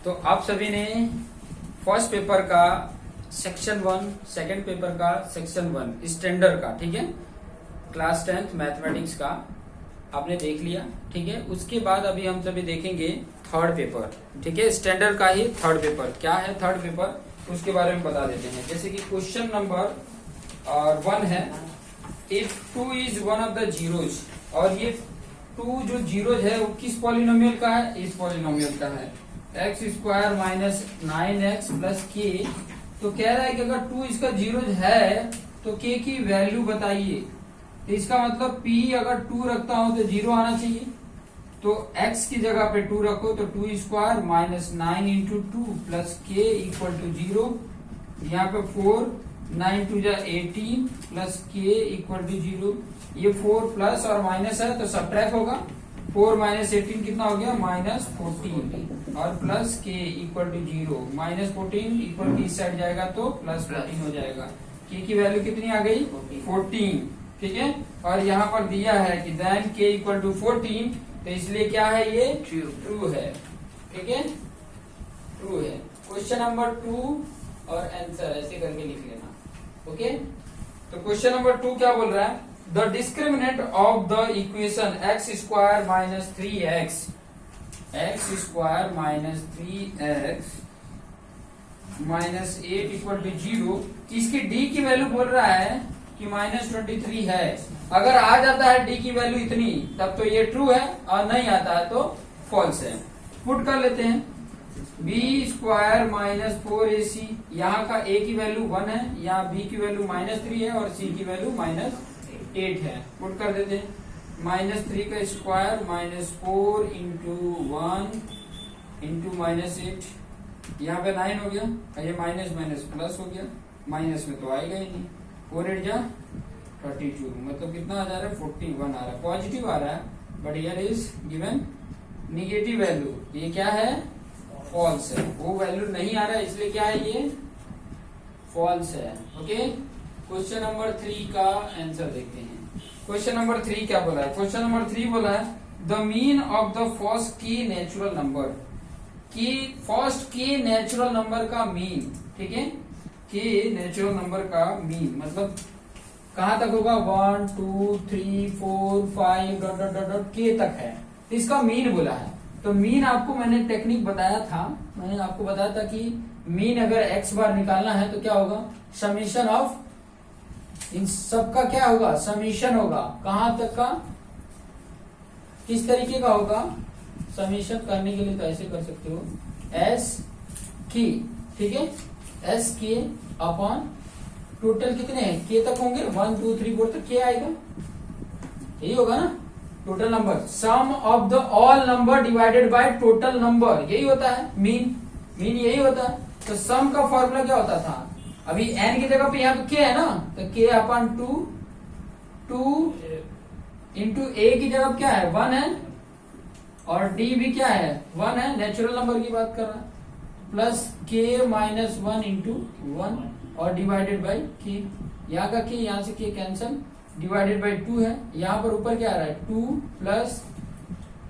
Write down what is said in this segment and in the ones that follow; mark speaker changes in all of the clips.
Speaker 1: तो आप सभी ने फर्स्ट पेपर का सेक्शन 1, सेकंड पेपर का सेक्शन 1 स्टैंडर्ड का, ठीक है, क्लास 10th मैथमेटिक्स का आपने देख लिया, ठीक है। उसके बाद अभी हम सभी देखेंगे थर्ड पेपर, ठीक है, स्टैंडर्ड का ही थर्ड पेपर। क्या है थर्ड पेपर, उसके बारे में बता देते हैं। जैसे कि क्वेश्चन नंबर 1 है, if 2 is one of the zeros, और ये 2 जो जीरोज है वो किस पॉलिनोमियल का है, इस पॉलिनोमियल का है, x square minus 9x plus के। तो कह रहा है कि अगर 2 इसका जीरोज है तो के की वैल्यू बताइए। तो इसका मतलब p अगर 2 रखता हूं तो 0 आना चाहिए, तो x की जगह पे 2 रखो तो 2 स्क्वायर माइनस 9 इंटू 2 प्लस के इक्वल टू 0। यहाँ पे 4, 9 2 जा 18 प्लस के इक्वल टू 0। ये 4 प्लस और माइनस है तो सब्ट्रैक्ट होगा, 4 माइनस 18 कितना हो गया, माइनस 14, और प्लस के equal to 0। Minus 14 equal to इस साइड जाएगा तो प्लस 14 हो जाएगा। के की वैल्यू कितनी आ गई, 14, ठीक है। और यहाँ पर दिया है कि देन के इक्वल टू 14, तो इसलिए क्या है, ये ट्रू है, ठीक है, ट्रू है। क्वेश्चन नंबर 2 और आंसर ऐसे करके लिख लेना, ओके। तो क्वेश्चन नंबर 2 क्या बोल रहा है, the discriminant of the equation x square minus 3x, x square minus 3x minus 8 equal to 0। इसकी डी की वैल्यू बोल रहा है कि माइनस 23 है। अगर आ जाता है डी की वैल्यू इतनी तब तो ये ट्रू है, और नहीं आता है तो फॉल्स है। पुट कर लेते हैं, बी स्क्वायर माइनस 4ac, यहाँ का a की वैल्यू 1 है, यहाँ b की वैल्यू माइनस 3 है, और c की वैल्यू माइनस 8 है। पुट कर देते हैं, माइनस 3 का square minus 4 into 1 into minus 8, यहाँ पे 9 हो गया, ये माइनस माइनस प्लस हो गया, माइनस में तो आएगा ही नहीं, 4 8 जा 32, मतलब कितना आ जा रहा है, 41 आ रहा है, पॉजिटिव आ रहा है, but here is given negative value, ये क्या है, फॉल्स है, वो वैल्यू नहीं आ रहा है, इसलिए क्या है, ये फॉल्स है, ओके। क्वेश्चन नंबर 3 का आंसर देखते हैं। क्वेश्चन नंबर 3 क्या बोला है, क्वेश्चन नंबर 3 बोला है the mean of the first की नेचुरल नंबर, की फर्स्ट की नेचुरल नंबर का मीन, ठीक है, की नेचुरल नंबर का मीन मतलब कहां तक होगा, 1 2 3 4 5 डॉट डॉट डॉट डॉट के तक है, इसका मीन बोला है। तो मीन आपको मैंने टेक्निक बताया था, मैंने आपको बताया था कि मीन अगर x बार निकालना है तो क्या होगा, समीशन ऑफ इन सब का क्या होगा, समीशन होगा, कहां तक का, किस तरीके का होगा, समीशन करने के लिए तो ऐसे कर सकते हो, एस की, ठीक है, एस के अपॉन टोटल कितने हैं, के तक होंगे, 1 2 3 4 तक के आएगा, यही होगा ना total number, sum of the all number divided by total number, यही होता है मीन, मीन यही होता है। तो सम का फॉर्मूला क्या होता था, अभी n की जगह पे यहाँ पे k है ना, तो k अपन 2 इंटू a की जगह क्या है, 1 है, और d भी क्या है, 1 है, नेचुरल नंबर की बात कर रहा है, प्लस k माइनस 1 इंटू 1 और डिवाइडेड बाई k, यहाँ का k, यहाँ से k कैंसल, डिवाइडेड बाई 2 है, यहाँ पर ऊपर क्या आ रहा है, 2 प्लस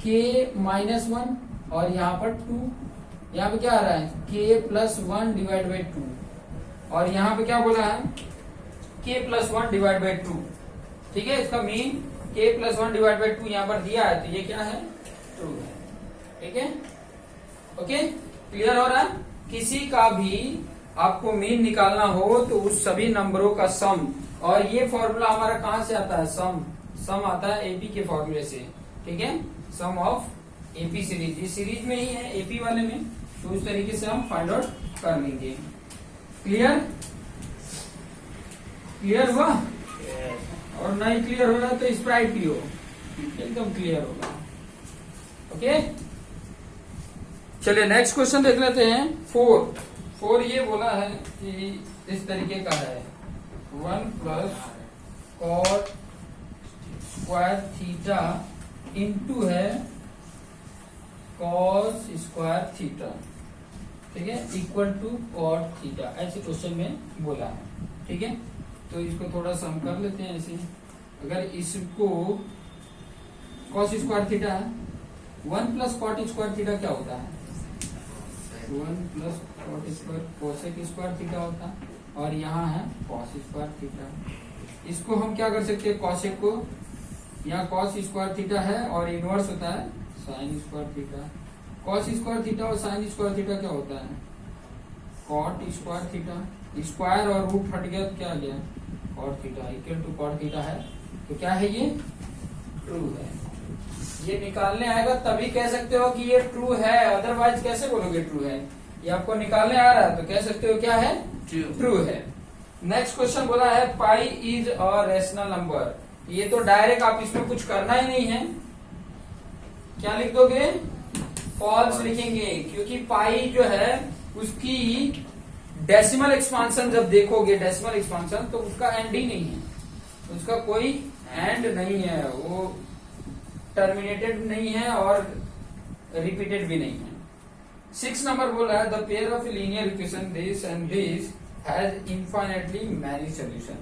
Speaker 1: k माइनस 1, और यहाँ पर 2, यहाँ पे क्या आ रहा है, k प्लस 1 डिवाइड बाई 2, और यहाँ पे क्या बोला है, k प्लस 1 डिवाइड बाई 2, ठीक है। इसका mean k plus 1 divide by 2 यहाँ पर दिया है, तो ये क्या है, ट्रू है, ठीक है, ओके, क्लियर हो रहा है। किसी का भी आपको मीन निकालना हो तो उस सभी नंबरों का सम, और ये फॉर्मूला हमारा कहां से आता है, सम आता है एपी के फॉर्मूले से, ठीक है, सम ऑफ एपी सीरीज, ये सीरीज में ही है एपी वाले में, तो उस तरीके से हम फाइंड आउट कर लेंगे। क्लियर, क्लियर हुआ, और नहीं क्लियर हो रहा तो स्प्राइट पियो, एकदम क्लियर होगा, ओके। चलिए नेक्स्ट क्वेश्चन देख लेते हैं। 4 ये बोला है कि इस तरीके का है, 1 plus cot square theta into है कॉस स्क्वायर थीटा, ठीक है, इक्वल टू कॉट थीटा, ऐसे क्वेश्चन में बोला है, ठीक है। तो इसको थोड़ा सा हम कर लेते हैं ऐसे, अगर इसको कॉस स्क्वायर थीटा है, 1 प्लस कॉट स्क्वायर थीटा क्या होता है, 1 plus cot square cosec square theta होता है, और यहाँ है कॉस स्क्वायर थीटा। इसको हम क्या कर सकते हैं, कॉसेक को यहाँ कॉस स्क्वायर थीटा है और इनवर्स होता है sine square theta. Cos square theta और साइन स्क्वायर थीटा क्या होता है, कॉट स्क्वायर थीटा। स्क्वायर और रूट हट गया तो क्या आ गया, cot theta equal to cot theta है, तो क्या है ये ट्रू है। ये निकालने आएगा तभी कह सकते हो कि ये ट्रू है, अदरवाइज कैसे बोलोगे ट्रू है। ये आपको निकालने आ रहा है तो कह सकते हो क्या है, ट्रू है। नेक्स्ट क्वेश्चन बोला है pi is a rational number. ये तो डायरेक्ट आप इसमें कुछ करना ही नहीं है, क्या लिख दोगे, फॉल्स लिखेंगे, क्योंकि पाई जो है उसकी डेसिमल एक्सपांशन जब देखोगे, डेसिमल एक्सपांशन, तो उसका एंड ही नहीं है, उसका कोई एंड नहीं है, वो टर्मिनेटेड नहीं है और रिपीटेड भी नहीं है। 6 नंबर बोला है the pair of linear equation this and this has infinitely many solution.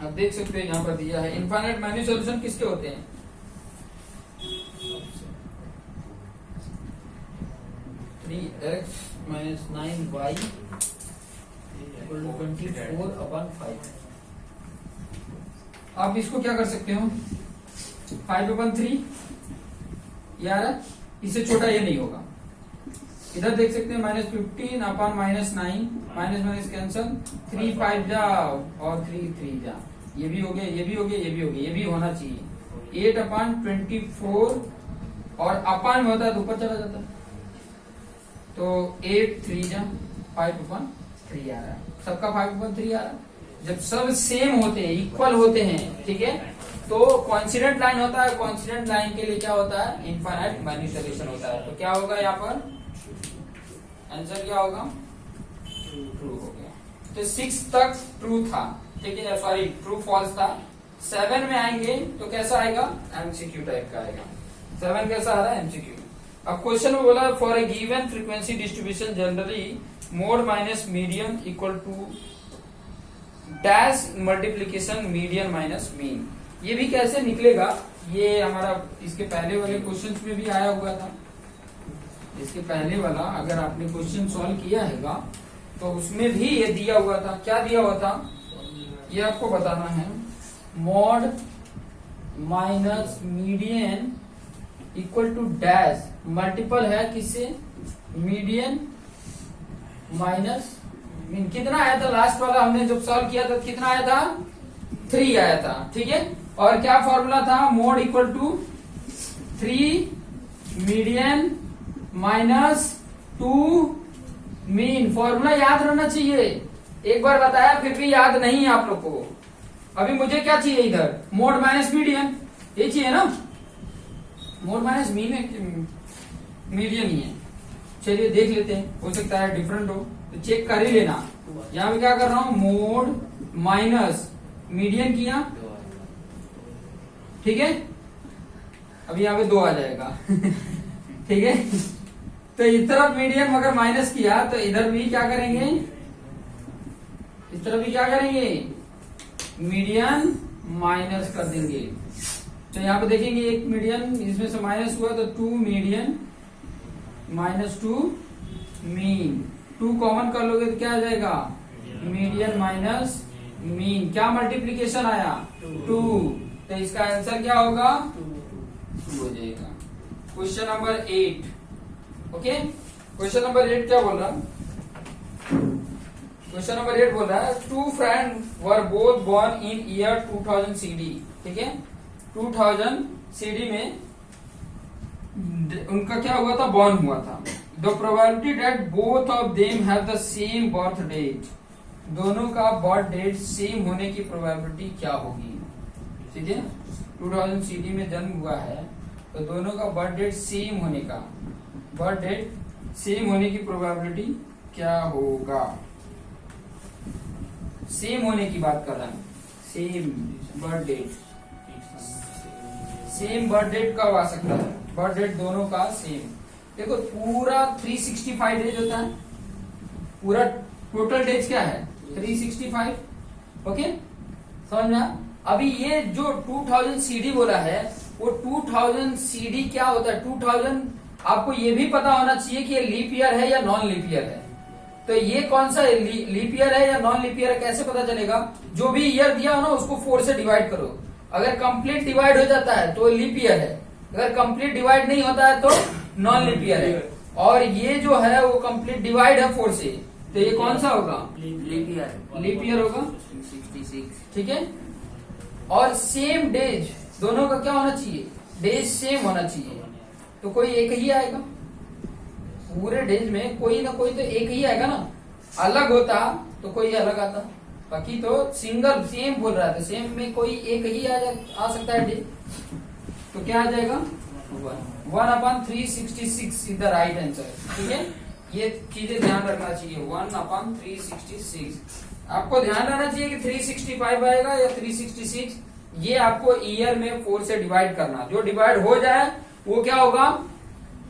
Speaker 1: आप देख सकते हैं यहाँ पर दिया है इनफाइनाइट मैनी सॉल्यूशन किसके होते हैं, 3x minus 9y equal to 24/5। आप इसको क्या कर सकते हो, 5/3 यार, इससे छोटा ये नहीं होगा। इधर देख सकते हैं -15/-9, माइनस माइनस कैंसल, 3 5 जा और 3 3 जा, ये भी हो गया, ये भी हो गया, ये भी हो गया, ये भी होना चाहिए। 8/24 और अपान में होता है तो ऊपर चला जाता है, तो 8 3 जा 5/3 आ रहा है, सबका 5/3 आ रहा है। जब सब सेम होते हैं, इक्वल होते हैं, ठीक है, तो कॉन्सिडेंट लाइन होता है, कॉन्सिडेंट लाइन के लिए क्या होता है, इनफाइनाइट मैनी सॉल्यूशन होता है। तो क्या होगा यहाँ पर आंसर क्या होगा, ट्रू हो गया। तो 6 तक ट्रू था, ठीक है, सॉरी ट्रू फॉल्स था। 7 में आएंगे तो कैसा आएगा, एमसीक्यू टाइप का आएगा। 7 कैसा आ रहा है, एमसीक्यू। अब क्वेश्चन में बोला for a given frequency distribution generally mode minus median equal to dash multiplication median minus mean. ये भी कैसे निकलेगा, ये हमारा इसके पहले वाले क्वेश्चंस में भी आया हुआ था। इसके पहले वाला अगर आपने क्वेश्चन सॉल्व किया हैगा तो उसमें भी ये दिया हुआ था। क्या दिया हुआ था ये आपको बताना है, mode minus median equal to dash, multiple है किससे, मीडियन माइनस मीन। कितना आया था लास्ट वाला हमने जब सॉल्व किया था, कितना आया था, 3 आया था, ठीक है। और क्या फॉर्मूला था, mode equal to 3 median minus 2 mean. Formula याद रहना चाहिए, एक बार बताया फिर भी याद नहीं है आप लोग को। अभी मुझे क्या चाहिए इधर, मोड माइनस मीडियन, ये चाहिए ना, मोड माइनस मीन मीडियन ही है। चलिए देख लेते हैं, हो सकता है डिफरेंट हो तो चेक कर ही लेना। यहाँ पे क्या कर रहा हूं, मोड माइनस मीडियन किया, ठीक है, अभी यहाँ पे 2 आ जाएगा ठीक है। तो इस तरफ मीडियन अगर माइनस किया तो इधर भी क्या करेंगे, इस तरफ भी क्या करेंगे, मीडियन माइनस कर देंगे। तो यहाँ पे देखेंगे एक मीडियन इसमें से माइनस हुआ तो 2 मीडियन माइनस 2 मीन। 2 कॉमन कर लोगे तो क्या आ जाएगा, मीडियन माइनस मीन। क्या मल्टीप्लीकेशन आया, 2, तो इसका आंसर क्या होगा, 2 हो जाएगा। Question number 8, okay. Question number 8 क्या बोल रहा है, क्वेश्चन नंबर 8 बोल रहा है 2 friend were both born in year 2000 सीडी, ठीक है, 2000 सीडी में उनका क्या हुआ था, बॉर्न हुआ था। The probability that both of them have the same birth date, दोनों का बर्थ डेट सेम होने की प्रोबेबिलिटी क्या होगी, ठीक है। 2000 सीडी में जन्म हुआ है तो दोनों का बर्थ डेट सेम होने का, बर्थ डेट सेम होने की प्रोबेबिलिटी क्या होगा। सेम होने की बात कर रहा है, same birth date, same birth date कब आ सकता है, बर्थ डेट दोनों का सेम। देखो पूरा 365 डेज होता है, पूरा टोटल डेज क्या है 365, ओके, समझ में। अभी ये जो 2000 सीडी बोला है वो 2000 सीडी क्या होता है, 2000 आपको ये भी पता होना चाहिए कि ये लीप ईयर है या नॉन लीप ईयर है। तो ये कौन सा लीप ईयर है या नॉन लीप ईयर है कैसे पता चलेगा? जो भी ईयर दिया हो ना उसको 4 से डिवाइड करो। अगर कंप्लीट डिवाइड हो जाता है तो लीप ईयर है, अगर कंप्लीट डिवाइड नहीं होता है तो नॉन लीप ईयर है। और ये जो है वो कंप्लीट डिवाइड है 4 से, तो ये कौन सा होगा? लीप ईयर होगा। 66, ठीक है। और सेम डेज, दोनों का क्या होना चाहिए? डेज सेम होना चाहिए। तो कोई एक ही आएगा, पूरे डेज में कोई ना कोई तो एक ही आएगा ना। अलग होता तो कोई अलग आता, बाकी तो सिंगल सेम बोल रहा है तो सेम में कोई एक ही आ सकता है डेज। तो क्या आ जाएगा? 1/366 इज द राइट आंसर। ठीक है, ये चीजें ध्यान रखना चाहिए। 1/366 आपको ध्यान रखना चाहिए कि 365 आएगा या 366, ये आपको ईयर में 4 से डिवाइड करना। जो डिवाइड हो जाए वो क्या होगा?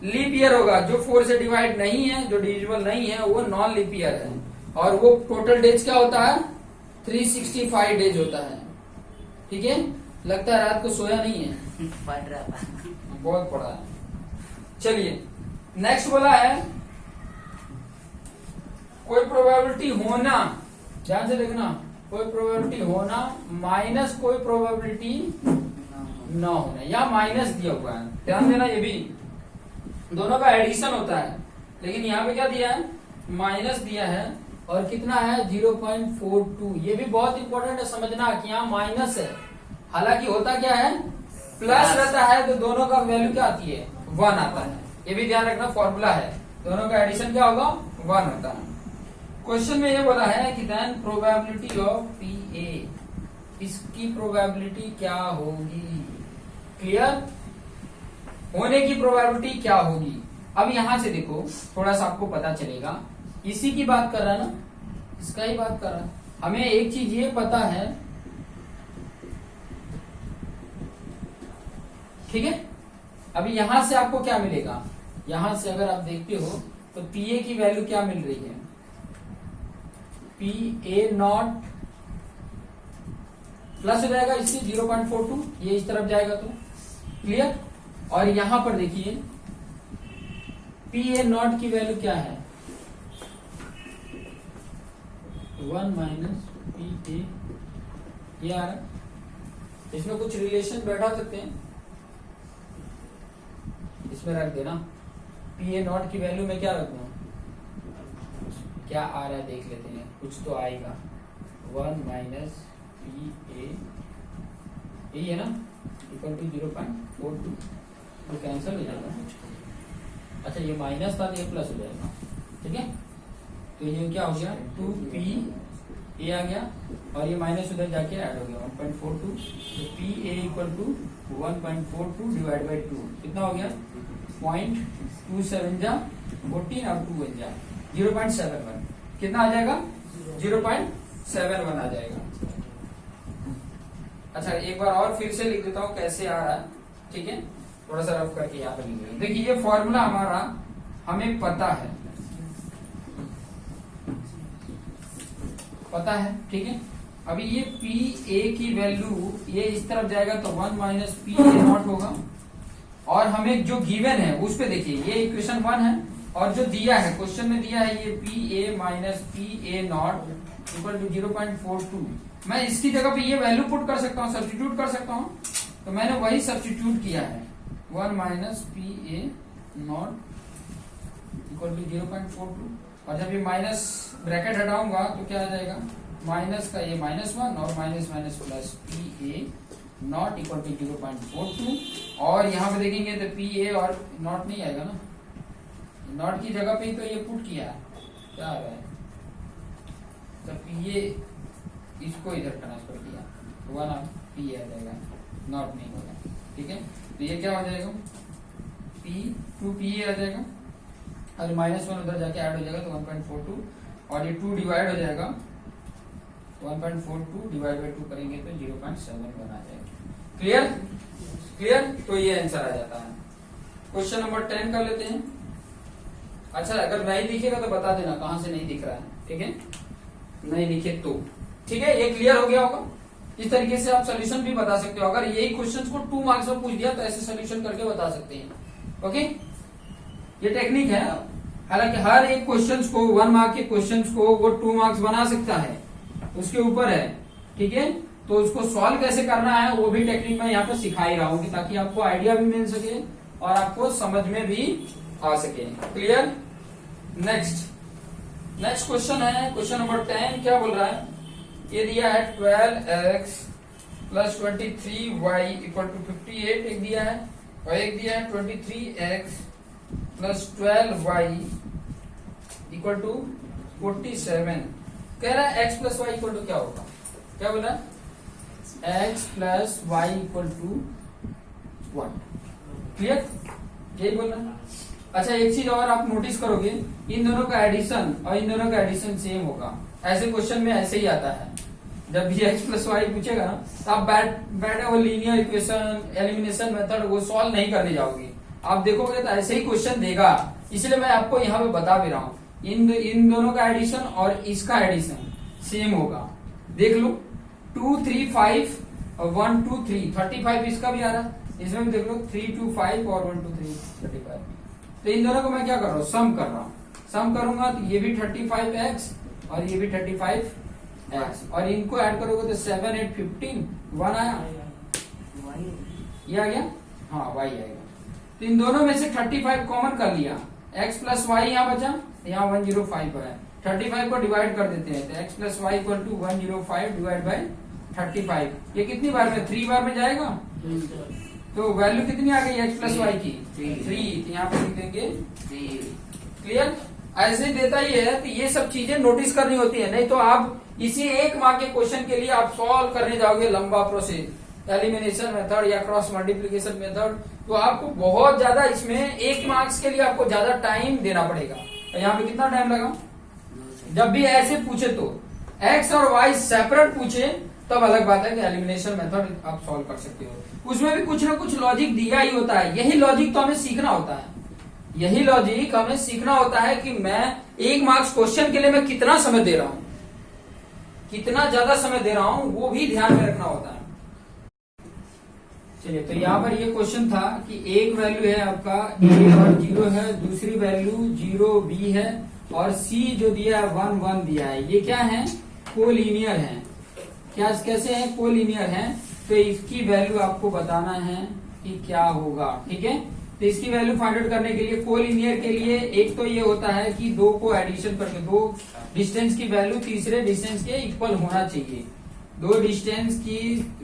Speaker 1: लीप ईयर होगा। जो 4 से डिवाइड नहीं है, जो डिविजिबल नहीं है, वो नॉन लीप ईयर है। और वो टोटल डेज क्या होता है? 365 डेज होता है। ठीक है, लगता है रात को सोया नहीं है,
Speaker 2: पढ़ रहा था,
Speaker 1: बहुत पढ़ा है। चलिए नेक्स्ट बोला है कोई प्रोबेबिलिटी होना, ध्यान से देखना, कोई प्रोबेबिलिटी होना माइनस कोई प्रोबेबिलिटी न होना, या माइनस दिया हुआ है। ध्यान देना, ये भी दोनों का एडिशन होता है, लेकिन यहाँ पे क्या दिया है? माइनस दिया है। और कितना है? 0.42। ये भी बहुत इंपॉर्टेंट है समझना कि यहाँ माइनस है, हालांकि होता क्या है? प्लस रहता है, तो दोनों का वैल्यू क्या आती है? 1 आता है। ये भी ध्यान रखना, फॉर्मूला है, दोनों का एडिशन क्या होगा? 1 होता है। क्वेश्चन में ये बोला है कि देन प्रोबेबिलिटी ऑफ PA, इसकी प्रोबेबिलिटी क्या होगी? क्लियर? होने की प्रोबेबिलिटी क्या होगी? अब यहां से देखो, थोड़ा सा आपको पता चलेगा। इसी की बात कर रहा है ना, इसका ही बात कर रहा है। हमें एक चीज ये पता है, ठीक है। अभी यहां से आपको क्या मिलेगा? यहां से अगर आप देखते हो तो PA की वैल्यू क्या मिल रही है? PA0 प्लस हो जाएगा इससे 0.42, ये इस तरफ जाएगा तो क्लियर। और यहां पर देखिए PA0 की वैल्यू क्या है? 1 माइनस PA, ये आ रहा है। इसमें कुछ रिलेशन बैठा सकते हैं, इसमें रख देना। PA0 की वैल्यू में क्या रखूं? क्या आ रहा है देख लेते हैं, कुछ तो आएगा। 1 माइनस PA, यही है ना, इक्वल टू 0.42, तो कैंसिल हो जाएगा। अच्छा, ये माइनस था, ये प्लस हो जाएगा। ठीक है, तो ये क्या हो गया? 2PA आ गया, और ये माइनस उधर जाके ऐड हो गया 1.42। तो PA equal to 1.42 divide by 2 कितना हो गया? 0.27 जा 14 और 2 बन जा 0.71, कितना आ जाएगा? 0.71 आ जाएगा। अच्छा, एक बार और फिर से लिख देता हूं कैसे आ रहा है। ठीक है, थोड़ा सा रफ करके यहाँ पे लिख रहे हैं। देखिए, ये फॉर्मूला हमारा हमें पता है, पता है। ठीक है, अभी ये PA की वैल्यू ये इस तरफ जाएगा तो 1 माइनस PA0 होगा। और हमें जो गिवन है उस पे देखिए, ये इक्वेशन 1 है, और जो दिया है क्वेश्चन में दिया है ये PA minus PA0 equal to 0.42। मैं इसकी जगह पे ये वैल्यू पुट कर सकता हूँ, सब्स्टिट्यूट कर सकता हूँ, तो मैंने वही सब्स्टिट्यूट किया है। 1 माइनस PA0 इक्वल टू 0.42, और जब ये माइनस ब्रैकेट हटाऊंगा तो क्या आ जाएगा? माइनस का ये -1 और minus minus plus PA0 equal to 0.42। और यहाँ पे देखेंगे तो PA और नॉट नहीं आएगा ना, नॉट की जगह पे ही तो ये पुट किया है, क्या आ रहा है? तो PA इसको इधर ट्रांसफर किया, 1 PA आ जाएगा, नॉट नहीं होगा। ठीक है, तो ये क्या हो जाएगा? 2PA आ जाएगा, और -1 उधर जाके ऐड हो जाएगा तो 1.42, और ये 2 डिवाइड हो जाएगा, 1.42 डिवाइड बाई 2 करेंगे तो 0.71 आ जाएगा। क्लियर? क्लियर? तो ये आंसर आ जाता है। क्वेश्चन नंबर 10 कर लेते हैं। अच्छा, अगर नहीं दिखेगा तो बता देना कहां से नहीं दिख रहा है। ठीक है, नहीं दिखे तो ठीक है, ये क्लियर हो गया होगा। इस तरीके से आप सोल्यूशन भी बता सकते हो। अगर यही क्वेश्चंस को 2 मार्क्स में पूछ दिया तो ऐसे सोल्यूशन करके बता सकते हैं। ओके, ये टेक्निक है। हालांकि हर एक क्वेश्चंस को 1 मार्क के क्वेश्चंस को वो 2 मार्क्स बना सकता है, उसके ऊपर है, ठीक है। तो उसको सॉल्व कैसे करना है वो भी टेक्निक मैं यहाँ पे सिखा ही रहा हूँ, ताकि आपको आइडिया भी मिल सके और आपको समझ में भी आ सके। क्लियर। नेक्स्ट क्वेश्चन है क्वेश्चन नंबर 10। क्या बोल रहा है, ये दिया है 12x plus 23y equal to 58 एक दिया है, और एक दिया है 23x plus 12y equal to 47। कह रहा है x plus y equal to क्या होगा, क्या बोला, x plus y equal to 1। Clear, यही बोलना। अच्छा, एक चीज और आप नोटिस करोगे, इन दोनों का एडिशन और इन दोनों का एडिशन सेम होगा। ऐसे क्वेश्चन में ऐसे ही आता है, जब भी x प्लस वाई पूछेगा ना, तो आप बैठे वो लीनियर इक्वेशन, एलिमिनेशन मेथड वो सॉल्व नहीं करने जाओगे। आप देखोगे तो ऐसे ही क्वेश्चन देगा, इसलिए मैं आपको यहाँ पे बता भी रहा हूँ। इन दोनों का एडिशन और इसका एडिशन सेम होगा। देख लो, 2 3 5 और 1 2 3 35 इसका भी आ रहा है, इसमें भी देख लो 3 2 5 और 1 2 3 35। तो इन दोनों को मैं क्या कर रहा हूँ, सम कर रहा हूँ। सम करूंगा तो ये भी 35x और ये भी 35x, और इनको ऐड करोगे तो 7 8 15 1 आया, ये आ गया, हाँ y आएगा। तो इन दोनों में से 35 कॉमन कर लिया, x प्लस वाई यहाँ बचा, यहाँ 105 है। 35 को डिवाइड कर देते हैं, तो x plus y equal to 105 divide by 35। ये कितनी बार में, 3 बार में जाएगा, तो वैल्यू कितनी आ गई x प्लस वाई की, 3। तो यहाँ पे लिख देंगे 3। क्लियर, ऐसे ही देता ही है। तो ये सब चीजें नोटिस करनी होती है, नहीं तो आप इसी 1 मार्क के क्वेश्चन के लिए आप सॉल्व करने जाओगे लंबा प्रोसेस, एलिमिनेशन मेथड या क्रॉस मल्टीप्लीकेशन मेथड, तो आपको बहुत ज्यादा इसमें 1 मार्क्स के लिए आपको ज्यादा टाइम देना पड़ेगा। तो यहाँ पे कितना टाइम लगा, जब भी ऐसे पूछे तो x और y सेपरेट पूछे तब अलग बात है कि एलिमिनेशन मेथड आप सॉल्व कर सकते हो। उसमें भी कुछ ना कुछ लॉजिक दिया ही होता है, यही लॉजिक तो हमें सीखना होता है। यही लॉजिक हमें सीखना होता है कि मैं 1 मार्क्स क्वेश्चन के लिए मैं कितना समय दे रहा हूं, कितना ज्यादा समय दे रहा हूं, वो भी ध्यान में रखना होता है। चलिए, तो यहाँ पर ये क्वेश्चन था कि एक वैल्यू है आपका a और 0 है, दूसरी वैल्यू 0 b है, और c जो दिया है 1 1 दिया है। ये क्या है, कोलिनियर है। क्या कैसे है, कोलिनियर है। तो इसकी वैल्यू आपको बताना है कि क्या होगा, ठीक है। तो इसकी वैल्यू फाइंड आउट करने के लिए कोलिनियर के लिए एक तो ये होता है कि 2 को एडिशन करके 2 डिस्टेंस की वैल्यू तीसरे डिस्टेंस के इक्वल होना चाहिए। 2 डिस्टेंस की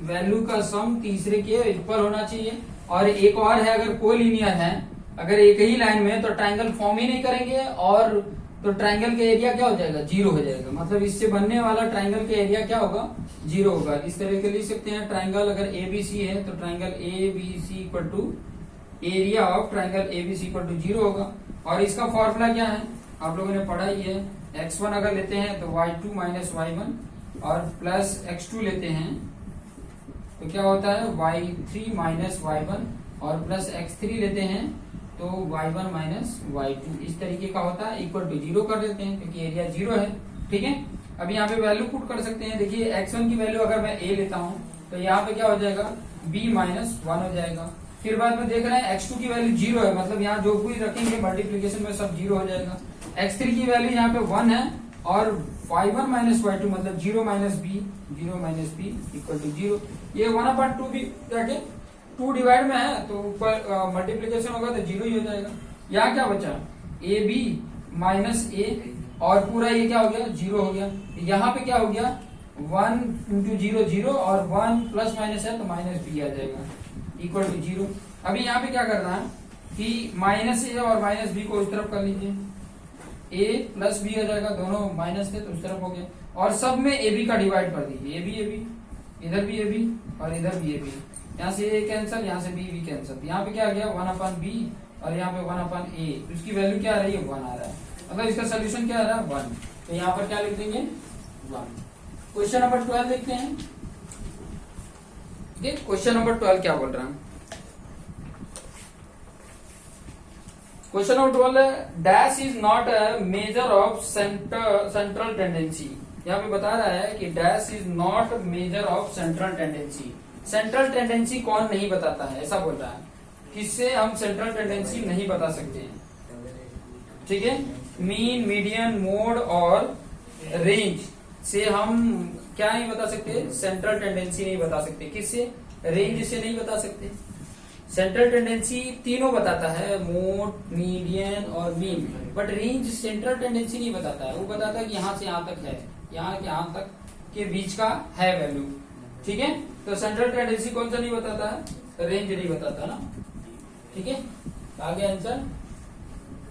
Speaker 1: वैल्यू का सम तीसरे के इक्वल होना चाहिए। और एक और है, अगर कोलिनियर है, अगर एक ही लाइन में, तो ट्राइंगल फॉर्म ही नहीं करेंगे, और तो ट्राइंगल का एरिया क्या हो जाएगा, 0 हो जाएगा। मतलब इससे बनने वाला ट्राइंगल का एरिया क्या होगा, 0 होगा। इस तरह के लिख सकते हैं, ट्राइंगल अगर ABC है तो triangle ABC equal to area of triangle ABC equal to 0 होगा। और इसका फॉर्मूला क्या है, आप लोगों ने पढ़ा ही है। x1 अगर लेते हैं तो y2 माइनस y1, और प्लस x2 लेते हैं तो क्या होता है y3 माइनस y1, और प्लस x3 लेते हैं तो y1 माइनस y2। इस तरीके का होता है, इक्वल टू 0 कर देते हैं क्योंकि एरिया 0 है, ठीक है। अब यहाँ पे वैल्यू पुट कर सकते हैं। देखिए, x1 की वैल्यू अगर मैं a लेता हूँ तो यहाँ पे क्या हो जाएगा, b माइनस 1 हो जाएगा। फिर बाद में देख रहे हैं x2 की वैल्यू 0 है, मतलब यहाँ जो कुछ रखेंगे मल्टीप्लीकेशन में सब 0 हो जाएगा। x3 की वैल्यू यहाँ पे 1 है, और y1 माइनस y2 मतलब 0 माइनस b इक्वल टू 0। ये 1/2 भी जाके 2 डिवाइड में है, तो ऊपर मल्टीप्लीकेशन होगा तो 0 ही हो जाएगा। यहाँ क्या बचा, ए बी माइनस ए, और पूरा ये क्या हो गया, 0 हो गया। यहाँ पे क्या हो गया, 1 इंटू 0 0, और 1 प्लस माइनस है तो माइनस बी आ जाएगा इक्वल टू 0। अभी यहाँ पे क्या करना है कि माइनस ए और माइनस बी को इस तरफ कर लीजिए, ए प्लस बी हो जाएगा, दोनों माइनस थे तो उस तरफ हो गया। और सब में ए बी का डिवाइड कर दीजिए, ए बी इधर भी ए बी और इधर भी ए बी। यहाँ से ए कैंसल, यहाँ से बी कैंसल। यहाँ पे क्या आ गया, 1/b, और यहाँ पे 1/a। तो इसकी वैल्यू क्या आ रही है, 1 आ रहा है। मतलब इसका सोल्यूशन क्या आ रहा है, 1। तो यहाँ पर क्या लिख देंगे, 1। क्वेश्चन नंबर 12 देखते हैं। क्वेश्चन नंबर 12 क्या बोल रहा है, क्वेश्चन नंबर 12 है, dash is not a measure of central tendency. यहाँ पे बता रहा है कि dash is not measure of central tendency. Central tendency कौन नहीं बताता है, ऐसा बोल रहा है। किससे हम सेंट्रल टेंडेंसी नहीं बता सकते हैं, ठीक है। मीन, मीडियन, मोड और रेंज से हम क्या नहीं बता सकते, सेंट्रल टेंडेंसी नहीं बता सकते। किससे? रेंज से नहीं बता सकते। सेंट्रल टेंडेंसी तीनों बताता है, मोड, मीडियन और mean, but range central tendency नहीं बताता है। वो बताता है कि यहाँ से यहाँ तक है, यहाँ के यहाँ तक के बीच का है वैल्यू, ठीक है। तो सेंट्रल टेंडेंसी कौन सा नहीं बताता है? रेंज नहीं बताता ना, ठीक है। आगे आंसर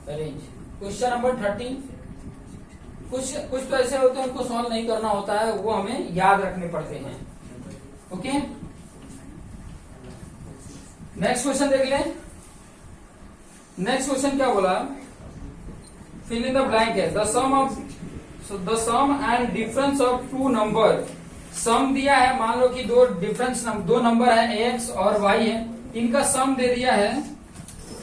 Speaker 1: रेंज। Question number 13। कुछ तो ऐसे होते हैं उनको सॉल्व नहीं करना होता है, वो हमें याद रखने पड़ते हैं, ओके। नेक्स्ट क्वेश्चन देख लें। नेक्स्ट क्वेश्चन क्या बोला? फिल इन द ब्लैंक है। The sum and difference of two number. Sum दिया है, मान लो कि दो नंबर है एक्स और वाई है, इनका सम दे दिया है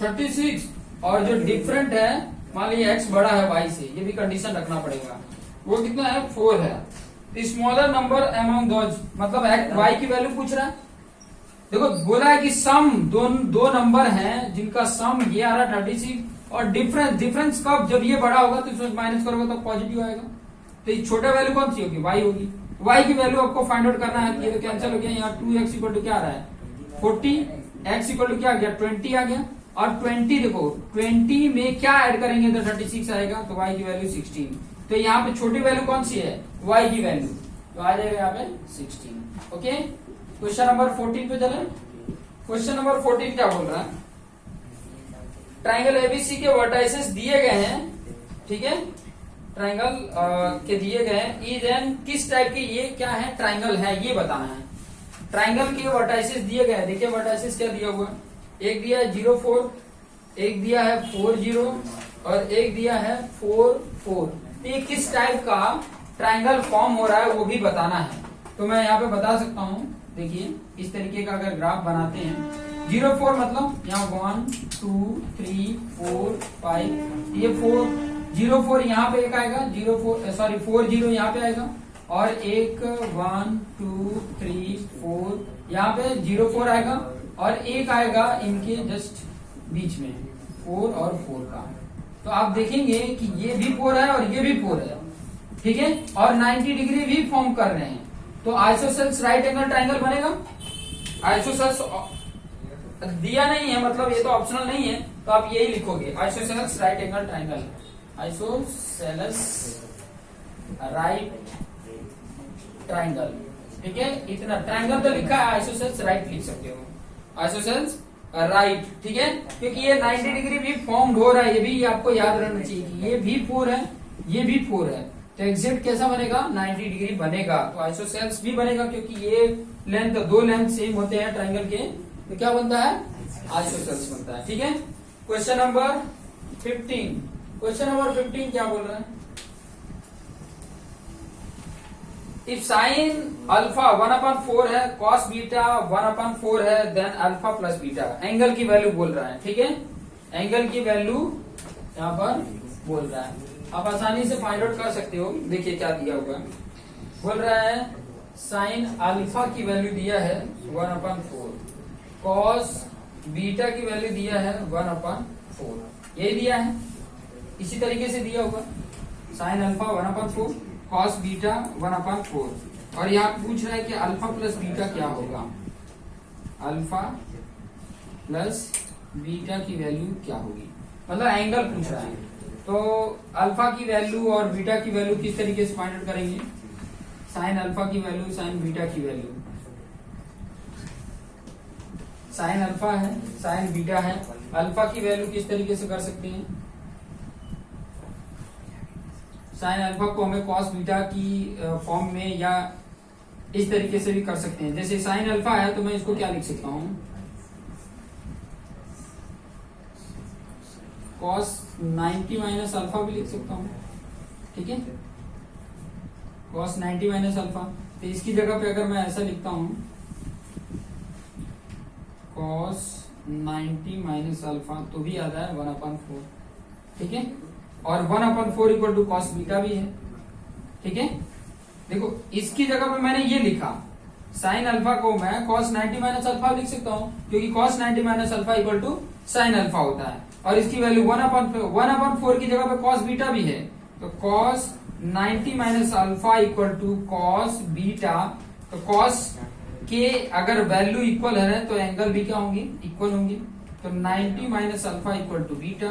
Speaker 1: 36, और जो डिफरेंट है मान लीजिए एक्स बड़ा है वाई से, ये भी कंडीशन रखना पड़ेगा। वो कितना है? 4 है। स्मॉलर नंबर अमंग दोज, मतलब वाई की वैल्यू पूछ रहा है। देखो बोला है कि सम दो नंबर हैं जिनका सम ये आ रहा 36, और डिफरेंस कब? जब ये बड़ा होगा तो इसमें माइनस करोगे तो पॉजिटिव आएगा। तो ये छोटा वैल्यू कौन सी होगी? वाई होगी। वाई की वैल्यू आपको फाइंड आउट करना है। ये तो कैंसिल हो गया, यहाँ 2x इक्वल टू क्या आ रहा है? 40, x इक्वल टू क्या आ गया? 20 आ गया। और 20 देखो 20 में क्या ऐड करेंगे तो 36 आएगा, तो y की वैल्यू 16। तो यहाँ पे छोटी वैल्यू कौन सी है? y की वैल्यू, तो आ जाएगा यहाँ पे 16, ओके। क्वेश्चन नंबर 14 पे चले। क्वेश्चन नंबर 14 क्या बोल रहा है? ट्राइंगल एबीसी के वर्टाइसेस दिए गए हैं, ठीक है। ट्राइंगल के दिए गए हैं। इज एन किस टाइप के, ये क्या है? ट्राइंगल है, ये बताना है। ट्राइंगल के वर्टाइसेस दिए गए हैं। देखिए वर्टाइसेस क्या दिया हुआ है। एक दिया है 0 4, एक दिया है 4 0 और एक दिया है 4 4। ये किस टाइप का ट्राइंगल फॉर्म हो रहा है वो भी बताना है। तो मैं यहाँ पे बता सकता हूँ, देखिए इस तरीके का अगर ग्राफ बनाते हैं, 0 4 मतलब यहाँ 1 2 3 4 5, ये 4 0 4 यहाँ पे एक आएगा, 4 0 यहाँ पे आएगा, और एक 1 2 3 4 यहाँ पे 0 4 आएगा, और एक आएगा इनके जस्ट बीच में 4 और 4 का। तो आप देखेंगे कि ये भी 4 है और ये भी 4 है, ठीक है, और 90 डिग्री भी फॉर्म कर रहे हैं। तो आइसोसेल्स राइट एंगल ट्राइंगल बनेगा। आइसोसेल्स दिया नहीं है, मतलब ये तो ऑप्शनल नहीं है, तो आप यही लिखोगे isosceles right angle triangle. Isosceles right triangle, ठीक है। इतना ट्राइंगल तो लिखा है, आइसोसेल्स राइट लिख सकते हो, आइसोसेल्स राइट, ठीक है। क्योंकि ये 90 डिग्री भी फॉर्म हो रहा है, ये भी आपको याद रहना चाहिए कि ये भी 4 है, ये भी 4 है। तो एग्जैक्ट कैसा बनेगा? 90 डिग्री बनेगा। तो आइसोसेल्स भी बनेगा, क्योंकि ये लेंथ, दो लेंथ सेम होते हैं ट्राइंगल के, तो क्या बनता है? आइसोसेल्स बनता है, ठीक है। Question number 15। क्वेश्चन नंबर 15 क्या बोल रहा है? इफ साइन अल्फा 1/4 है, कॉस बीटा 1/4 है, then alpha plus beta. Angle की वैल्यू बोल रहा है, ठीक है। एंगल की वैल्यू यहाँ पर बोल रहा है, आप आसानी से फाइंड आउट कर सकते हो। देखिए क्या दिया हुआ है, बोल रहा है साइन अल्फा की वैल्यू दिया है 1/4, कॉस बीटा की वैल्यू दिया है 1/4, यही दिया है। इसी तरीके से दिया हुआ साइन अल्फा 1/4, कॉस बीटा 1/4, और यहाँ पूछ रहा है कि अल्फा प्लस बीटा क्या होगा। अल्फा प्लस बीटा की वैल्यू क्या होगी, मतलब एंगल पूछ रहा है। तो अल्फा की वैल्यू और बीटा की वैल्यू किस तरीके से फाइंड आउट करेंगे? साइन अल्फा की वैल्यू, साइन बीटा की वैल्यू। साइन अल्फा है, साइन बीटा है, अल्फा की वैल्यू किस तरीके से कर सकते हैं? साइन अल्फा को हमें कॉस बीटा की फॉर्म में या इस तरीके से भी कर सकते हैं। जैसे साइन अल्फा है तो मैं इसको क्या लिख सकता हूं? कॉस 90 माइनस अल्फा भी लिख सकता हूं, ठीक है। कॉस 90 माइनस अल्फा, तो इसकी जगह पे अगर मैं ऐसा लिखता हूं कॉस 90 माइनस अल्फा, तो भी आता है 1/4, ठीक है। और 1/4 इक्वल टू कॉस बीटा भी है, ठीक है। देखो इसकी जगह पे मैंने ये लिखा, साइन अल्फा को मैं कॉस 90 माइनस अल्फा लिख सकता हूं, क्योंकि cos 90 minus alpha equal to sine alpha होता है। और इसकी वैल्यू 1/4 की जगह पे कॉस बीटा भी है, तो cos 90 minus alpha equal to cos beta. तो कॉस के अगर वैल्यू इक्वल है तो एंगल भी क्या होंगी, इक्वल होंगी। तो 90 minus alpha equal to beta,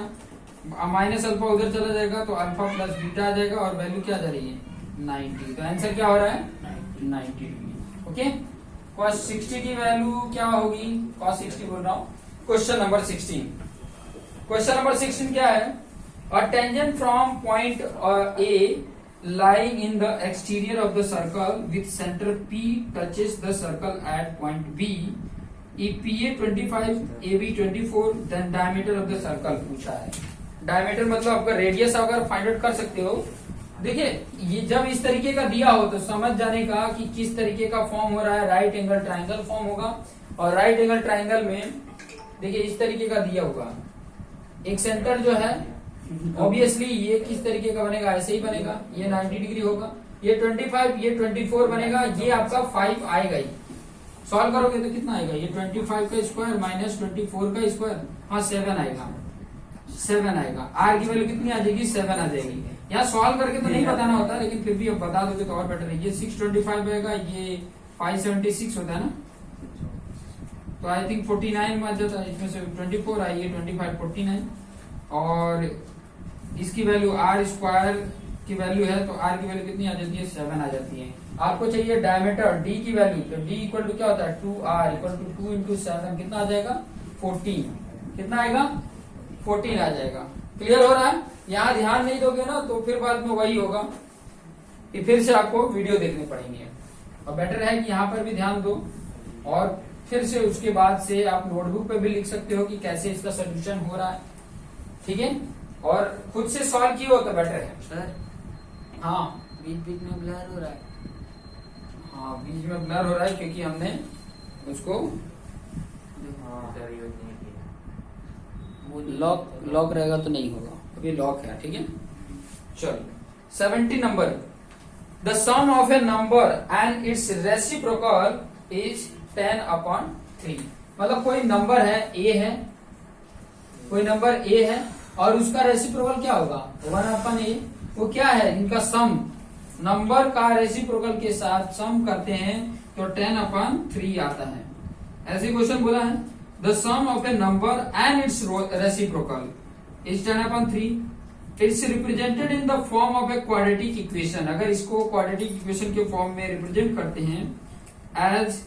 Speaker 1: minus alpha उधर चला जाएगा तो अल्फा प्लस बीटा आ जाएगा और वैल्यू क्या जा रही है 90। तो आंसर क्या हो रहा है 90 डिग्री। ओके, cos 60 की वैल्यू क्या होगी, cos 60 बोल रहा हूं। क्वेश्चन नंबर 16, क्वेश्चन नंबर 16 क्या है, a tangent from point A lying in the exterior of the circle with center P touches the circle at point B. If PA 25, AB 24, then diameter of the circle पूछा है। Diameter मतलब आपका radius अगर find out कर सकते हो। देखिए ये जब इस तरीके का दिया हो तो समझ जाने का कि किस तरीके का फॉर्म हो रहा है, राइट एंगल ट्राइंगल फॉर्म होगा। और राइट एंगल ट्राइंगल में देखिए इस तरीके का दिया होगा, एक सेंटर जो है ऑब्वियसली ये किस तरीके का बनेगा, ऐसे ही बनेगा, ये 90 डिग्री होगा, ये 25, ये 24 बनेगा, ये आपका 5 आएगा ही। सॉल्व करोगे तो कितना आएगा, ये 25 का स्क्वायर माइनस 24 का स्क्वायर, हाँ 7 आएगा, 7 आएगा। आर की वैल्यू कितनी आ जाएगी, 7 आ जाएगी। यहाँ सॉल्व करके तो नहीं बताना होता, लेकिन फिर भी अब बता दोगे तो और बेटर है। ये 625 आएगा, ये 576 होता है ना, तो आई थिंक 49 में आ जाता है, इसमें से 24 आई, ये 25 49, और इसकी वैल्यू आर स्क्वायर की वैल्यू है तो आर की वैल्यू कितनी आ जाती है, 7 आ जाती है। आपको चाहिए डायमीटर डी की वैल्यू, तो डी इक्वल टू क्या होता है 2r इक्वल टू 2 इंटू 7 कितना आ जाएगा 14, कितना आएगा 14 आ जाएगा। क्लियर हो रहा है, यहाँ ध्यान नहीं दोगे ना तो फिर बाद में वही होगा कि फिर से आपको वीडियो देखने पड़ेंगे। और बेटर है कि यहाँ पर भी ध्यान दो और फिर से उसके बाद से आप नोटबुक पे भी लिख सकते हो कि कैसे इसका सोल्यूशन हो रहा है, ठीक है, और खुद से सॉल्व किए हो तो बेटर है।
Speaker 2: सर
Speaker 1: हाँ
Speaker 2: बीच बीच में ब्लर हो रहा है।
Speaker 1: हाँ बीच में ब्लर हो रहा है क्योंकि हमने उसको लॉक रहेगा तो नहीं होगा, अभी लॉक है, ठीक है। चलो 70 number, the sum of a number and its reciprocal is 10/3। मतलब कोई नंबर है ए है, कोई नंबर ए है और उसका रेसिप्रोकल क्या होगा 1/a। वो क्या है, इनका सम, नंबर का रेसिप्रोकल के साथ सम करते हैं तो 10/3 आता है। ऐसे क्वेश्चन बोला है, the sum of a number and its reciprocal is 10/3। It's represented in the form of a quadratic equation. अगर इसको क्वाड्रेटिक इक्वेशन के फॉर्म में रिप्रेजेंट करते हैं as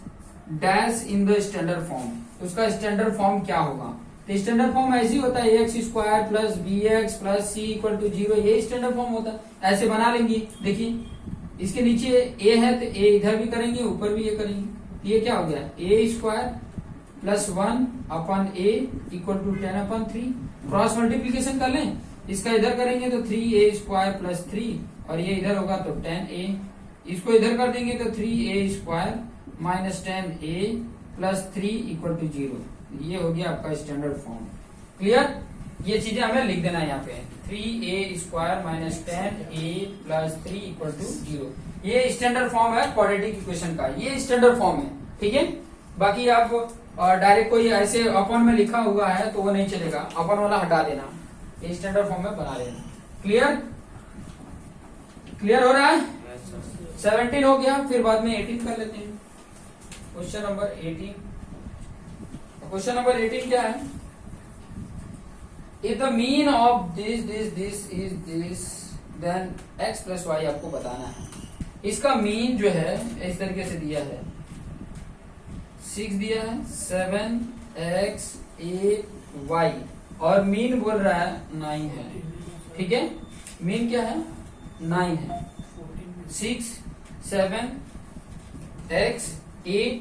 Speaker 1: dash in the standard form, तो उसका स्टैंडर्ड फॉर्म क्या होगा। तो स्टैंडर्ड फॉर्म ऐसे ही होता है ax² plus bx plus c equal to 0, ये स्टैंडर्ड फॉर्म होता है। ऐसे बना लेंगे, देखिए इसके नीचे a है तो a इधर भी करेंगे, ऊपर भी ये करेंगे, ये क्या हो गया a² plus 1/a equal to 10/3। Cross multiplication कर लें, इसका इधर करेंगे तो 3a² प्लस 3 और ये इधर होगा तो 10a, इसको इधर कर देंगे तो 3a² minus 10a plus 3 equal to 0। ये हो गया आपका स्टैंडर्ड फॉर्म। क्लियर, ये चीजें हमें लिख देना है यहाँ पे, 3a² minus 10a plus 3 equal to 0। ये स्टैंडर्ड फॉर्म है क्वाड्रेटिक इक्वेशन का, ये स्टैंडर्ड फॉर्म है, ठीक है। बाकी आप डायरेक्ट कोई ऐसे अपन में लिखा हुआ है तो वो नहीं चलेगा, अपन वाला हटा देना, ये स्टैंडर्ड फॉर्म में बना लेना। क्लियर, क्लियर हो रहा है। 17 हो गया, फिर बाद में 18 कर लेते हैं। क्वेश्चन नंबर 18, क्वेश्चन नंबर 18 क्या है, if the mean of this is this then x plus y आपको बताना है। इसका मीन जो है इस तरीके से दिया है, 6 दिया है, 7x 8y और मीन बोल रहा है 9 है, ठीक है। मीन क्या है 9 है, 6 7 x 8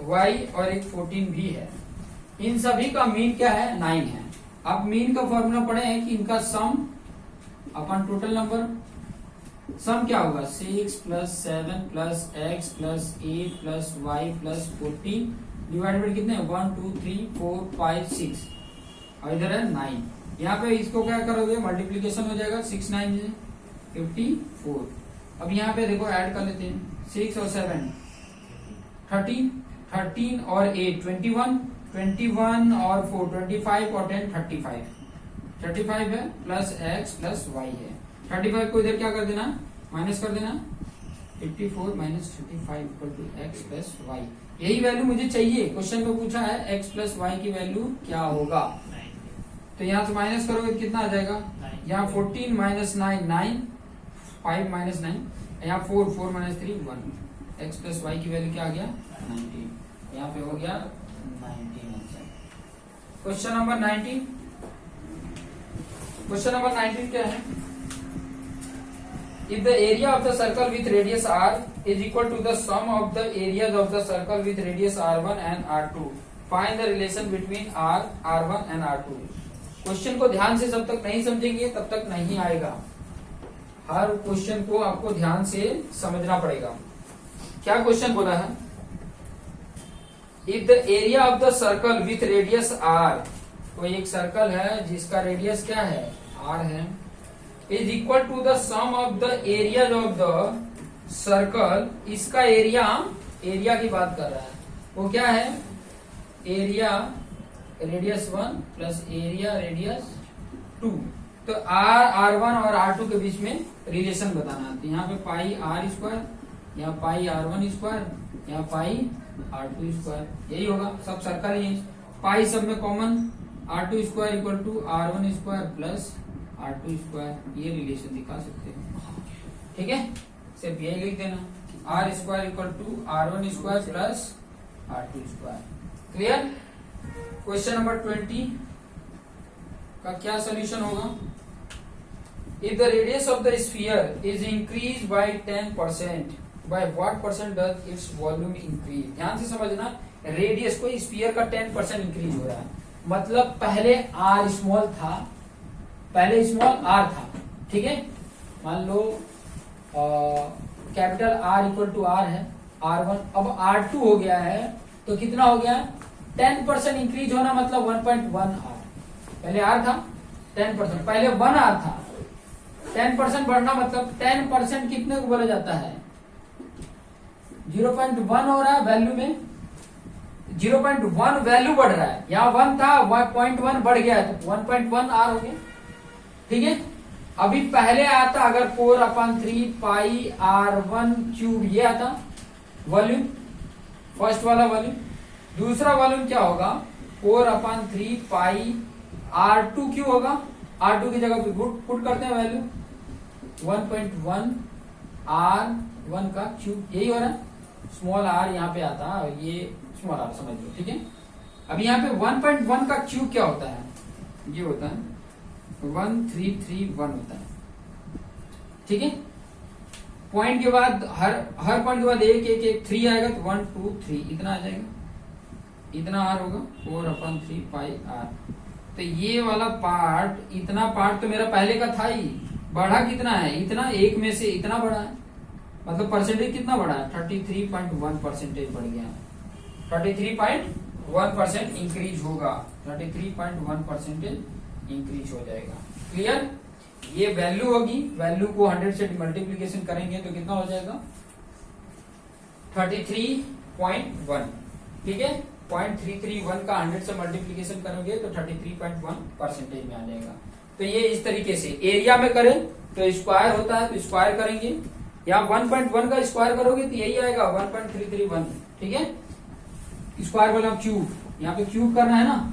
Speaker 1: y और एक 14 भी है। इन सभी का मीन क्या है 9 है। अब मीन का फॉर्मूला पढ़े हैं कि इनका सम अपन टोटल नंबर, सम क्या होगा 6 plus 7 plus x plus 8 plus y plus 14 divide by कितने 1 2 3 4 5 6 और इधर है 9। यहाँ पे इसको क्या करोगे मल्टीप्लीकेशन हो जाएगा, 6 9 54। अब यहाँ पे देखो ऐड कर लेते हैं, 6 और 7 13, 13 और 8 21, 21 और 4 25 और 10 35। 35 है प्लस x प्लस y है। 35 को इधर क्या कर देना, माइनस कर देना। 54 minus 35 equal to x plus y. यही वैल्यू मुझे चाहिए, क्वेश्चन में पूछा है x प्लस वाई की वैल्यू क्या होगा। तो यहाँ से माइनस करोगे तो कितना आ जाएगा, यहाँ 14 माइनस 9 9, 5 माइनस 9, यहाँ 4 4 माइनस 3 1। एक्स प्लस वाई की वैल्यू क्या आ गया 19, यहाँ पे हो गया 19 answer. Question number 19, question number 19 क्या है, if the area of the circle with radius r is equal to the sum of the areas of the circle with radius r1 and r2, find the relation between r1 and r2। Question को ध्यान से जब तक नहीं समझेंगे तब तक नहीं आएगा। हर क्वेश्चन को आपको ध्यान से समझना पड़ेगा। क्या क्वेश्चन बोला है, if the area of the circle with radius r, कोई एक सर्कल है जिसका रेडियस क्या है r है, is equal to the sum of the areas of the circle, इसका एरिया, एरिया की बात कर रहा है, वो क्या है area radius 1 plus area radius 2। तो r1 और r2 के बीच में रिलेशन बताना है। तो यहाँ पे पाई r स्क्वायर, यहाँ पाई r1 स्क्वायर, यहाँ पाई r2 स्क्वायर, यही होगा, सब सर्कल ही। पाई सब में common, r2 square equal to r1 square plus r2 square, ये रिलेशन दिखा सकते हैं। ठीक है, सिर्फ यही लिख देना, r square equal to r1 square plus r2 square. Clear. Question number 20 का क्या सोल्यूशन होगा, if the radius of the sphere is increase by 10%, by what percent does its volume increase. ध्यान से समझना, रेडियस को स्फीयर का 10% increase हो रहा है, मतलब पहले r स्मॉल था, पहले स्मॉल r था, ठीक है, मान लो capital R equal to R है, R1 अब R2 हो गया है, तो कितना हो गया 10% इंक्रीज होना, मतलब 1.1 R। पहले R था 10%, पहले 1 R था, 10% बढ़ना मतलब 10% कितने को बोला जाता है 0.1 हो रहा है वैल्यू में, 0.1 वैल्यू बढ़ रहा है, यहाँ 1 था 0.1 बढ़ गया है तो 1.1 R हो गया। ठीक है, अभी पहले आता अगर 4/3 पाई r1 क्यूब, ये आता वॉल्यूम, फर्स्ट वाला वॉल्यूम। दूसरा वॉल्यूम क्या होगा 4/3 पाई r2 क्यूब होगा, r2 की जगह पे पुट करते हैं वैल्यू 1.1 r1 का क्यूब, यही हो रहा है। स्मॉल r यहाँ पे आता है, ये स्मॉल r समझ लो। ठीक है, अब यहाँ पे 1.1 का क्यूब क्या होता है, ये होता है 1331 होता है। ठीक है, पॉइंट के बाद हर पॉइंट के बाद एक 3 आएगा तो 1 2 3 इतना आ जाएगा, इतना r होगा 4/3 पाई r। तो ये वाला पार्ट, इतना पार्ट तो मेरा पहले का था ही, बढ़ा कितना है इतना, एक में से इतना बढ़ा है, मतलब परसेंटेज कितना बढ़ा है 33.1% बढ़ गया, 33.1% इंक्रीज होगा, 33.1% इंक्रीज हो जाएगा। क्लियर, ये वैल्यू होगी, वैल्यू को 100 से मल्टीप्लीकेशन करेंगे तो कितना हो जाएगा 33.1। ठीक है, 0.331 का 100 से मल्टीप्लीकेशन करोगे तो 33.1% में आ जाएगा। तो ये इस तरीके से एरिया में करें तो स्क्वायर होता है तो स्क्वायर करेंगे, यहाँ 1.1 का स्क्वायर करोगे तो यही आएगा 1.331। ठीक है, स्क्वायर बोला क्यूब, यहाँ पे क्यूब करना है ना।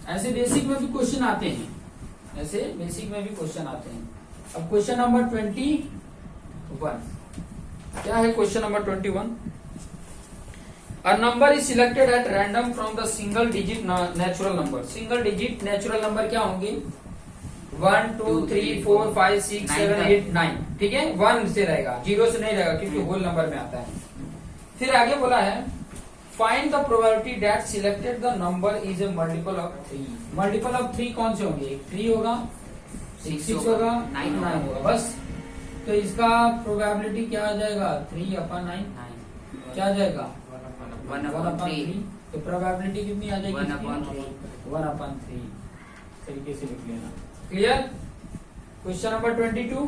Speaker 1: ऐसे बेसिक में भी क्वेश्चन आते हैं, ऐसे बेसिक में भी क्वेश्चन आते हैं। अब क्वेश्चन नंबर 21 क्या है, question number 21, a number is selected at random from the single digit natural number. Single digit natural number क्या होंगे 1 2 3 4 5 6 7 8 9। ठीक है, 1 से रहेगा, 0 से नहीं रहेगा क्योंकि होल नंबर में आता है। फिर आगे बोला है find the probability that selected the number is a multiple of 3। Multiple of 3 कौन से होंगे, 3 होगा, 6 होगा, 9 होगा, बस। तो इसका प्रोबेबिलिटी क्या आ जाएगा 3/9, क्या आ जाएगा 1/3। तो प्रोबेबिलिटी कितनी आ जाएगी 1/3 तरीके से लिख लेना। Clear. Question number 22,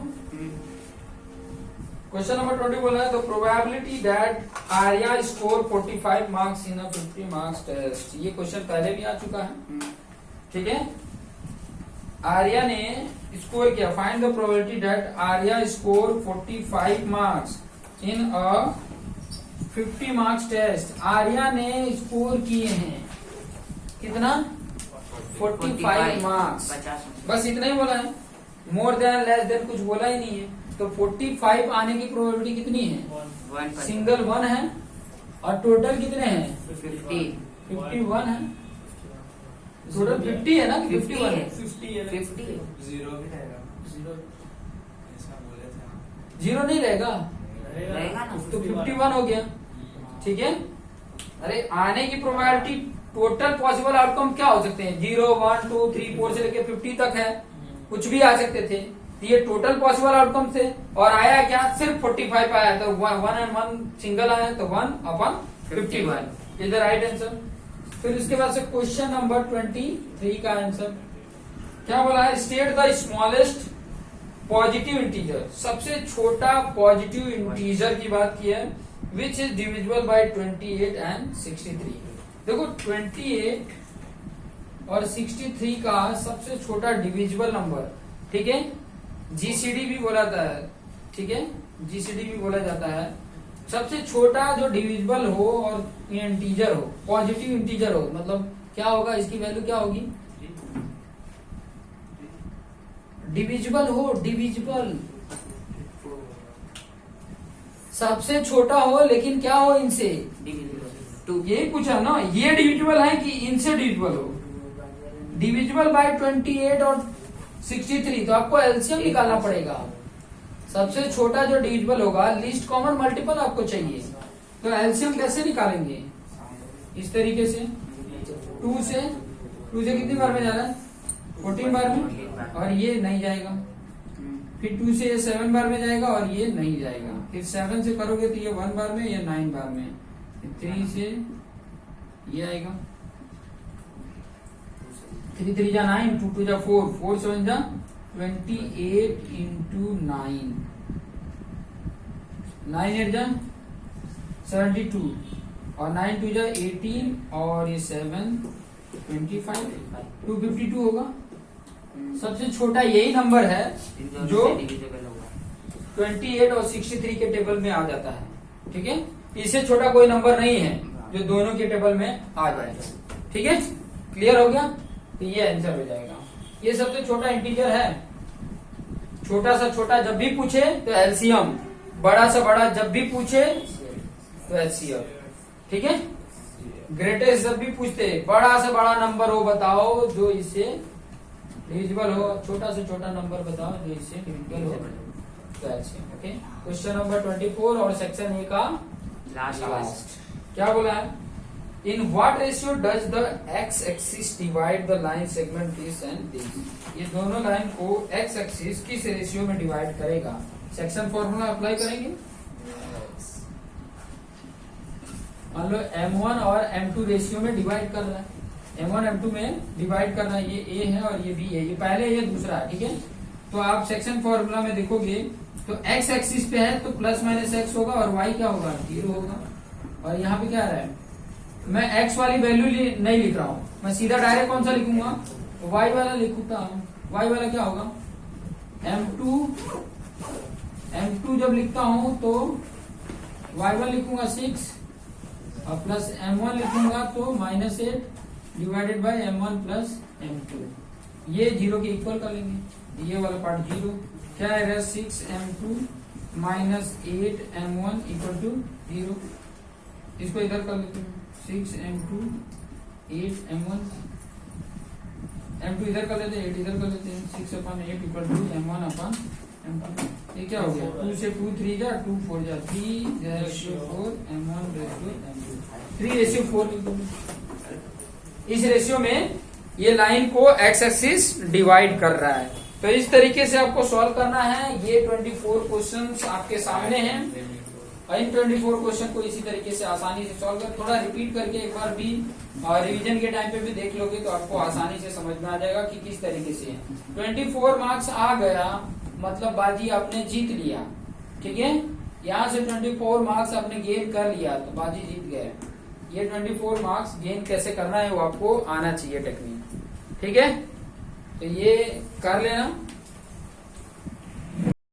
Speaker 1: question number 20 बोला है, तो probability that Arya score 45 marks in a 50 marks test. ये क्वेश्चन पहले भी आ चुका है, ठीक है। आर्या ने स्कोर किया, find the probability that Arya score 45 marks in a 50 marks test. Arya ने स्कोर किए हैं कितना? 45 मार्क्स, बस इतना ही बोला है, मोर देन लेस देन कुछ बोला ही नहीं है। तो 45 आने की प्रोबेबिलिटी कितनी है? सिंगल 1 है, और टोटल कितने हैं? 51 है। टोटल 50 है ना, 51 है?
Speaker 2: 50
Speaker 3: जीरो भी रहेगा,
Speaker 1: जीरो नहीं रहेगा
Speaker 2: रहेगा ना,
Speaker 1: तो 51 हो गया, ठीक है। अरे आने की प्रोबेबिलिटी टोटल पॉसिबल आउटकम क्या हो सकते हैं? 0, 1, 2, 3, 4 से लेके 50 तक है, कुछ भी आ सकते थे। ये टोटल पॉसिबल आउटकम थे, और आया क्या? सिर्फ 45 आया। तो 1 एंड 1 सिंगल आया, तो 1/51 इज द राइट आंसर। फिर उसके बाद से क्वेश्चन नंबर 23 का आंसर क्या बोला है? State the smallest positive integer, सबसे छोटा पॉजिटिव इंटीजर की बात की है, which is divisible by 28 and 63। देखो 28 और 63 का सबसे छोटा डिविजिबल नंबर, ठीक है, जीसीडी भी बोला जाता है, ठीक है, जीसीडी भी बोला जाता है। सबसे छोटा जो डिविजिबल हो और इंटीजर हो, पॉजिटिव इंटीजर हो, मतलब क्या होगा? इसकी वैल्यू क्या होगी? डिविजिबल हो, डिविजिबल सबसे छोटा हो, लेकिन क्या हो? इनसे
Speaker 2: डिविजिबल।
Speaker 1: यही पूछा ना, ये डिविजिबल है कि इनसे डिविजिबल हो? डिविजिबल बाय 28 और 63, तो आपको एलसीएम निकालना पड़ेगा। सबसे छोटा जो डिविजिबल होगा, लीस्ट कॉमन मल्टीपल आपको चाहिए, तो एलसीएम कैसे निकालेंगे? इस तरीके से 2 से कितनी बार में जा रहा है? 14 बार में, और ये नहीं जाएगा। फिर 2 से ये 7 बार में जाएगा, और ये नहीं जाएगा। फिर 7 से करोगे तो ये 1 बार में, ये 9 बार में। 3 से ये आएगा, 3 3 जा 9, 2 2 जा 4, 4 7 जा 28 into 9, 9 8 जा 72, और 9 2 जा 18, और ये 7 25, 252 होगा। सबसे छोटा यही नंबर है जो 28 और 63 के टेबल में आ जाता है, ठीक है। इससे छोटा कोई नंबर नहीं है जो दोनों के टेबल में आ जाएगा, ठीक है। क्लियर हो गया? तो ये आंसर हो जाएगा। ये सबसे छोटा इंटीजर है। छोटा सा छोटा जब भी पूछे तो एलसीएम, बड़ा से बड़ा जब भी पूछे तो एचसीएफ, ठीक है। ग्रेटेस्ट जब भी पूछते, बड़ा से बड़ा नंबर हो बताओ जो इससे डिविजिबल हो, छोटा से छोटा नंबर बताओ जो इससे डिविजिबल हो, तो एचसीएफ। ओके, क्वेश्चन नंबर 24 और सेक्शन ए का लास्ट क्या बोला है? In what ratio does the x-axis divide the line segment this and this? ये दोनों लाइन को x-axis किस रेशियो में डिवाइड करेगा? सेक्शन फॉर्मूला अप्लाई करेंगे। मान लो m1 और m2 रेशियो में डिवाइड कर रहा है, m1 m2 में डिवाइड कर रहा है। ये a है और ये b है, ये पहले ये दूसरा है, ठीक है। तो आप सेक्शन फॉर्मूला में देखोगे तो x-axis पे है तो प्लस माइनस x होगा, और y क्या होगा? 0 होगा। और यहाँ पे क्या आ रहा है? मैं x वाली वैल्यू नहीं लिख रहा हूँ, मैं सीधा डायरेक्ट कौन सा लिखूंगा? y वाला लिखूंगा। y वाला क्या होगा? m2 जब लिखता हूँ तो y1 लिखूंगा 6 और प्लस m1 लिखूंगा तो -8 divided by m1 plus m2। ये 0 के इक्वल कर लेंगे, ये वाला पार्ट 0 क्या आएगा? 6m2 -8 m1 equal to 0। इसको इधर कर लेते हैं, 6m2 8m1, m2 इधर कर लेते हैं, 8 इधर कर लेते हैं, 6/8 इक्वल टू m1/m2। ये क्या हो गया? 2 से 2 3 जा 2 4 जा 3/4 m1/m2, 3/4। इस रेशियो में ये लाइन को एक्स एक्सिस डिवाइड कर रहा है। तो इस तरीके से आपको सॉल्व करना है। ये 24 क्वेश्चंस आपके सामने हैं। इन 24 क्वेश्चन को इसी तरीके से आसानी से सॉल्व कर, थोड़ा रिपीट करके एक बार भी रिवीजन के टाइम पे भी देख लोगे तो आपको आसानी से समझ में आ जाएगा कि किस तरीके से। 24 मार्क्स आ गया मतलब बाजी आपने जीत लिया, ठीक है। यहाँ से 24 मार्क्स आपने गेन कर लिया तो बाजी जीत गए। ये 24 मार्क्स गेन कैसे करना है वो आपको आना चाहिए टेक्निक, ठीक है। तो ये कर लेना।